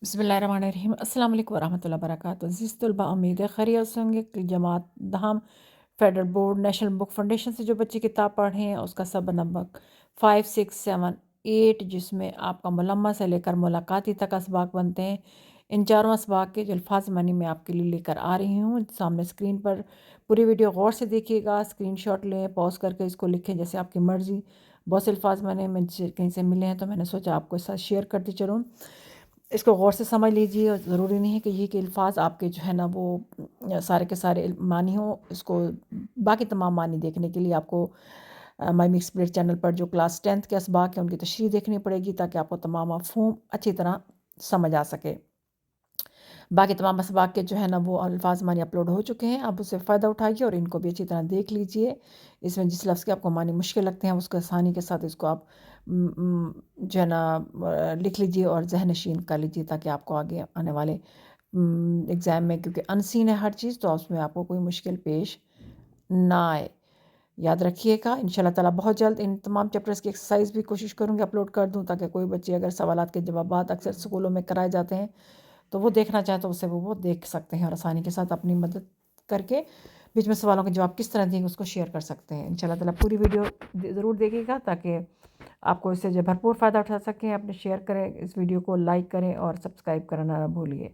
بسم اللہ الرحمن الرحیم السلام علیکم ورحمۃ اللہ وبرکاتہ عزیز طلبہ، امید ہے خیریت سے ہوں گے کہ جماعت دہم فیڈرل بورڈ نیشنل بک فاؤنڈیشن سے جو بچے کتاب پڑھ رہے ہیں اس کا سبق نمبر 5 6 7 8 جس میں آپ کا ملمہ سے لے کر ملاقاتی تک اسباق بنتے ہیں۔ ان چاروں اسباق کے جو الفاظ معنی میں آپ کے لیے لے کر آ رہی ہوں، سامنے اسکرین پر پوری ویڈیو غور سے دیکھیے گا، اسکرین شاٹ لیں، پاز کر کے اس کو لکھیں جیسے آپ کی مرضی۔ بہت سے الفاظ میں کہیں سے ملے ہیں تو میں نے سوچا آپ کو ساتھ شیئر کرتی چلوں۔ اس کو غور سے سمجھ لیجیے، اور ضروری نہیں ہے کہ یہ کہ الفاظ آپ کے جو ہے نا وہ سارے کے سارے معنی ہوں۔ اس کو باقی تمام معنی دیکھنے کے لیے آپ کو مائی مکس پلیٹ چینل پر جو کلاس 10 کے اسباق ہیں ان کی تشریح دیکھنی پڑے گی تاکہ آپ کو تمام مفہوم اچھی طرح سمجھ آ سکے۔ باقی تمام اسباق کے جو ہے نا وہ الفاظ معنی اپلوڈ ہو چکے ہیں، آپ اس سے فائدہ اٹھائیے اور ان کو بھی اچھی طرح دیکھ لیجئے۔ اس میں جس لفظ کے آپ کو معنی مشکل لگتے ہیں اس کو آسانی کے ساتھ اس کو آپ جو ہے نا لکھ لیجئے اور ذہن نشین کر لیجئے تاکہ آپ کو آگے آنے والے ایگزام میں، کیونکہ انسین ہے ہر چیز، تو اس میں آپ کو کوئی مشکل پیش نہ آئے۔ یاد رکھیے گا ان شاء اللہ تعالیٰ بہت جلد ان تمام چیپٹرز کی ایکسرسائز بھی کوشش کروں گی اپلوڈ کر دوں، تاکہ کوئی بچے اگر سوالات کے جوابات اکثر اسکولوں میں کرائے جاتے ہیں تو وہ دیکھنا چاہیں تو اسے وہ دیکھ سکتے ہیں اور آسانی کے ساتھ اپنی مدد کر کے بیچ میں سوالوں کے جواب کس طرح دیں گے اس کو شیئر کر سکتے ہیں۔ ان شاء اللہ تعالیٰ پوری ویڈیو ضرور دیکھیے گا تاکہ آپ کو اس سے جو بھرپور فائدہ اٹھا سکیں۔ اپنے شیئر کریں اس ویڈیو کو، لائک کریں اور سبسکرائب کرنا نہ بھولیے۔